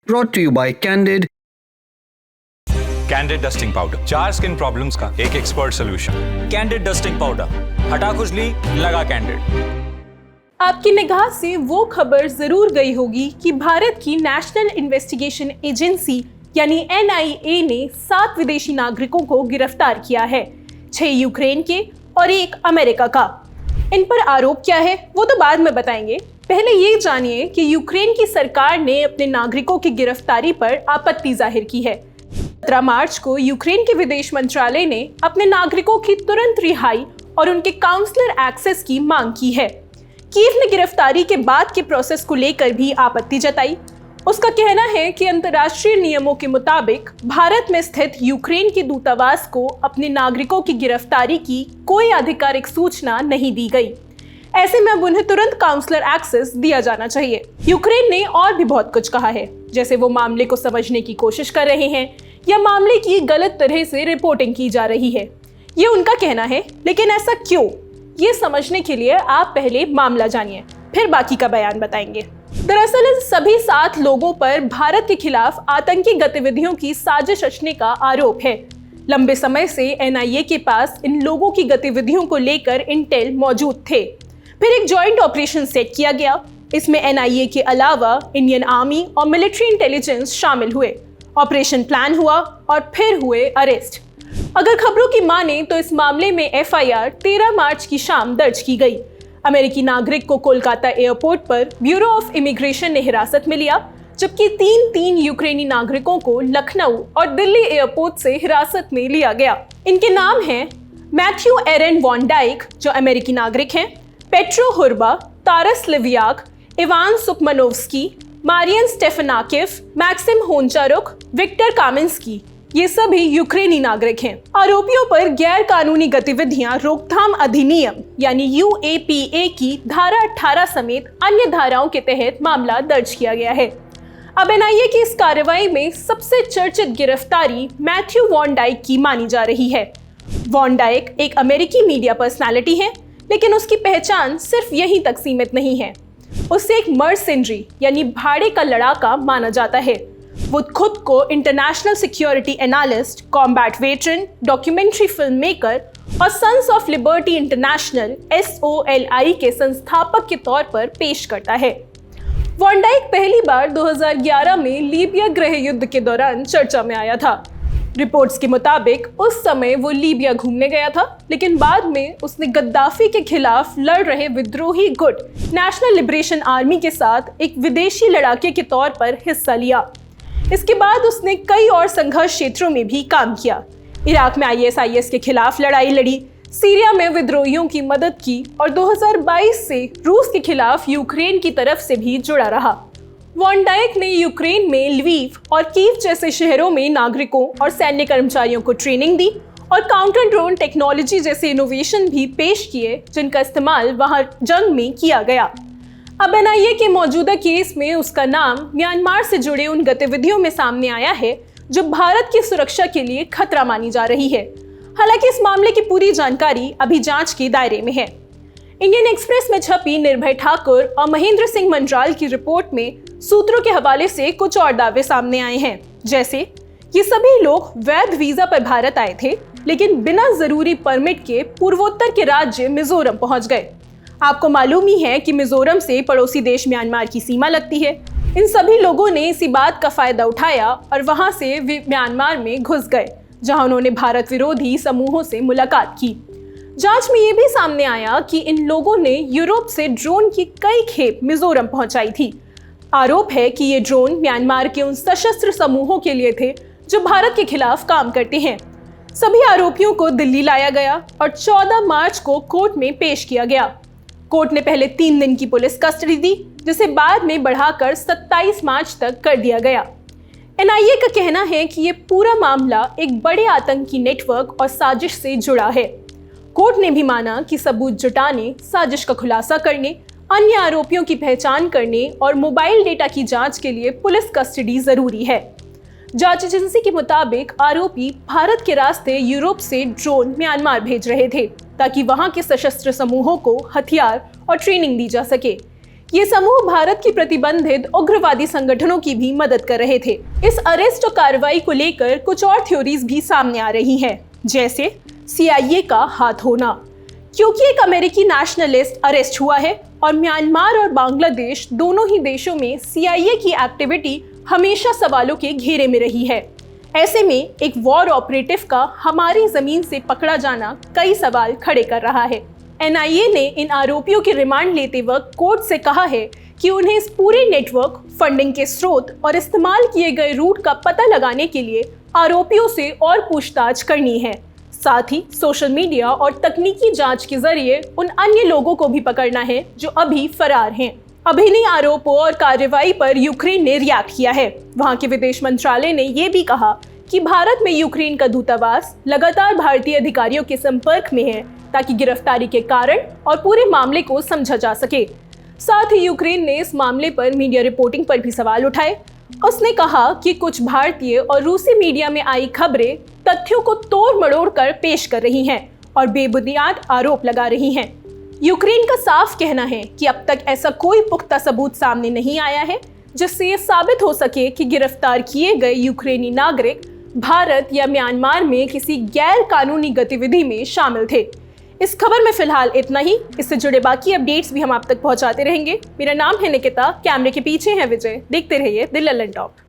brought to you by Candid. Candid dusting powder, 4 skin problems का एक expert solution. Candid dusting powder, हटा खुजली, लगा कैंडिड। आपकी निगाह से वो खबर जरूर गई होगी कि भारत की नेशनल इन्वेस्टिगेशन एजेंसी यानी NIA ने 7 विदेशी नागरिकों को गिरफ्तार किया है, 6 यूक्रेन के और 1 अमेरिका का। इन पर आरोप क्या है वो तो बाद में बताएंगे। पहले ये जानिए कि यूक्रेन की सरकार ने अपने नागरिकों की गिरफ्तारी पर आपत्ति जाहिर की है। 17 मार्च को यूक्रेन के विदेश मंत्रालय ने अपने नागरिकों की तुरंत रिहाई और उनके काउंसलर एक्सेस की मांग की है। कीव ने गिरफ्तारी के बाद के प्रोसेस को लेकर भी आपत्ति जताई। उसका कहना है कि अंतर्राष्ट्रीय नियमों के मुताबिक भारत में स्थित यूक्रेन के दूतावास को अपने नागरिकों की गिरफ्तारी की कोई आधिकारिक सूचना नहीं दी गई। ऐसे में अब उन्हें तुरंत काउंसलर एक्सेस दिया जाना चाहिए। यूक्रेन ने और भी बहुत कुछ कहा है, जैसे वो मामले को समझने की कोशिश कर रहे हैं या मामले की गलत तरह से रिपोर्टिंग की जा रही है। ये उनका कहना है, लेकिन ऐसा क्यों, ये समझने के लिए आप पहले मामला जानिए, फिर बाकी का बयान बताएंगे। दरअसल इन सभी 7 लोगों पर भारत के खिलाफ आतंकी गतिविधियों की साजिश रचने का आरोप है। लंबे समय से NIA के पास इन लोगों की गतिविधियों को लेकर इंटेल मौजूद थे। फिर एक जॉइंट ऑपरेशन सेट किया गया। इसमें NIA के अलावा इंडियन आर्मी और मिलिट्री इंटेलिजेंस शामिल हुए। ऑपरेशन प्लान हुआ और फिर हुए अरेस्ट। अगर खबरों की माने तो इस मामले में FIR 13 मार्च की शाम दर्ज की गई। अमेरिकी नागरिक को कोलकाता एयरपोर्ट पर ब्यूरो ऑफ इमिग्रेशन ने हिरासत में लिया, जबकि 3 यूक्रेनी नागरिकों को लखनऊ और दिल्ली एयरपोर्ट से हिरासत में लिया गया। इनके नाम हैं मैथ्यू एरन वॉन डाइक, जो अमेरिकी नागरिक हैं, Petro Hurba, Taras Liviak, Ivan Sukmanovsky, Marian Stefanakiv, Maksym Honcharuk, Viktor Kaminsky, ये सभी यूक्रेनी नागरिक हैं। आरोपियों पर गैर कानूनी गतिविधियां रोकथाम अधिनियम यानी UAPA की धारा 18 समेत अन्य धाराओं के तहत मामला दर्ज किया गया है। अब NIA की इस कार्रवाई में सबसे चर्चित गिरफ्तारी मैथ्यू वॉन डाइक की मानी जा रही है। वॉन डाइक एक अमेरिकी मीडिया पर्सनालिटी है, लेकिन उसकी पहचान सिर्फ यहीं तक सीमित नहीं है। उसे एक मर्सेनरी यानी भाड़े का लड़ाका माना जाता है। वो खुद को international security analyst, combat veteran, documentary film maker और sons of liberty international SOLI के संस्थापक के तौर पर पेश करता है। वॉन डाइक पहली बार 2011 में लीबिया गृह युद्ध के दौरान चर्चा में आया था। रिपोर्ट्स के मुताबिक उस समय वो लीबिया घूमने गया था, लेकिन बाद में उसने गद्दाफी के खिलाफ लड़ रहे विद्रोही गुट नेशनल लिबरेशन आर्मी के साथ एक विदेशी लड़ाके के तौर पर हिस्सा लिया। इसके बाद उसने कई और संघर्ष क्षेत्रों में भी काम किया। इराक में ISIS के खिलाफ लड़ाई लड़ी, सीरिया में विद्रोहियों की मदद की और 2022 से रूस के खिलाफ यूक्रेन की तरफ से भी जुड़ा रहा। वॉन डाइक ने यूक्रेन में लवीव और कीव जैसे शहरों में नागरिकों और सैन्य कर्मचारियों को ट्रेनिंग दी और काउंटर ड्रोन टेक्नोलॉजी जैसे इनोवेशन भी पेश किए, जिनका इस्तेमाल वहां जंग में किया गया। अब NIA के मौजूदा केस में उसका नाम म्यांमार से जुड़े उन गतिविधियों में सामने आया है जो भारत की सुरक्षा के लिए खतरा मानी जा रही है। हालांकि इस मामले की पूरी जानकारी अभी जांच के दायरे में है। इंडियन एक्सप्रेस में छपी निर्भय ठाकुर और महेंद्र सिंह मंडराल की रिपोर्ट में सूत्रों के हवाले से कुछ और दावे सामने आए हैं, जैसे ये सभी लोग वैध वीजा पर भारत आए थे, लेकिन बिना जरूरी परमिट के पूर्वोत्तर के राज्य मिजोरम पहुंच गए। आपको मालूम ही है कि मिजोरम से पड़ोसी देश म्यांमार की सीमा लगती है। इन सभी लोगों ने इसी बात का फायदा उठाया और वहां से म्यांमार में घुस गए, जहां उन्होंने भारत विरोधी समूहों से मुलाकात की। जांच में ये भी सामने आया कि इन लोगों ने यूरोप से ड्रोन की कई खेप मिजोरम पहुंचाई थी। आरोप है कि ये ड्रोन म्यांमार के उन सशस्त्र समूहों के लिए थे जो भारत के खिलाफ काम करते हैं। सभी आरोपियों को दिल्ली लाया गया और 14 मार्च को कोर्ट में पेश किया गया। कोर्ट ने पहले 3 दिन की पुलिस कस्टडी दी, जिसे बाद में बढ़ाकर 27 मार्च तक कर दिया गया। NIA का कहना है कि ये पूरा मामला एक बड़े आतंकी नेटवर्क और साजिश से जुड़ा है। कोर्ट ने भी माना कि सबूत जुटाने, साजिश का खुलासा करने, अन्य आरोपियों की पहचान करने और मोबाइल डेटा की जांच के लिए पुलिस कस्टडी जरूरी है। जांच एजेंसी के मुताबिक आरोपी भारत के रास्ते यूरोप से ड्रोन म्यांमार भेज रहे थे, ताकि वहां के सशस्त्र समूहों को हथियार और ट्रेनिंग दी जा सके। ये समूह भारत की प्रतिबंधित उग्रवादी संगठनों की भी मदद कर रहे थे। इस अरेस्ट और कार्रवाई को लेकर कुछ और थ्योरीज भी सामने आ रही हैं, जैसे CIA का हाथ होना, क्योंकि एक अमेरिकी नेशनलिस्ट अरेस्ट हुआ है और म्यांमार और बांग्लादेश दोनों ही देशों में CIA की एक्टिविटी हमेशा सवालों के घेरे में रही है। ऐसे में एक वॉर ऑपरेटिव का हमारी जमीन से पकड़ा जाना कई सवाल खड़े कर रहा है। NIA ने इन आरोपियों के रिमांड लेते वक्त कोर्ट से कहा है कि उन्हें इस पूरे नेटवर्क, फंडिंग के स्रोत और इस्तेमाल किए गए रूट का पता लगाने के लिए आरोपियों से और पूछताछ करनी है। साथ ही सोशल मीडिया और तकनीकी जांच के जरिए उन अन्य लोगों को भी पकड़ना है जो अभी फरार हैं। अभिनय आरोपों और कार्रवाई पर यूक्रेन ने रिएक्ट किया है। वहां के विदेश मंत्रालय ने यह भी कहा कि भारत में यूक्रेन का दूतावास लगातार भारतीय अधिकारियों के संपर्क में है ताकि गिरफ्तारी के कारण और पूरे मामले को समझा जा सके। साथ ही यूक्रेन ने इस मामले पर मीडिया रिपोर्टिंग पर भी सवाल उठाए। उसने कहा कि कुछ भारतीय और रूसी मीडिया में आई खबरें तथ्यों को तोड़ मड़ोड़ कर पेश कर रही हैं और बेबुनियाद आरोप लगा रही हैं। यूक्रेन का साफ कहना है कि अब तक ऐसा कोई पुख्ता सबूत सामने नहीं आया है जिससे ये साबित हो सके कि गिरफ्तार किए गए यूक्रेनी नागरिक भारत या म्यांमार में किसी गैर कानूनी गतिविधि में शामिल थे। इस खबर में फिलहाल इतना ही। इससे जुड़े बाकी अपडेट्स भी हम आप तक पहुंचाते रहेंगे। मेरा नाम है निकिता, कैमरे के पीछे है विजय। देखते रहिए दिल ललन टॉप।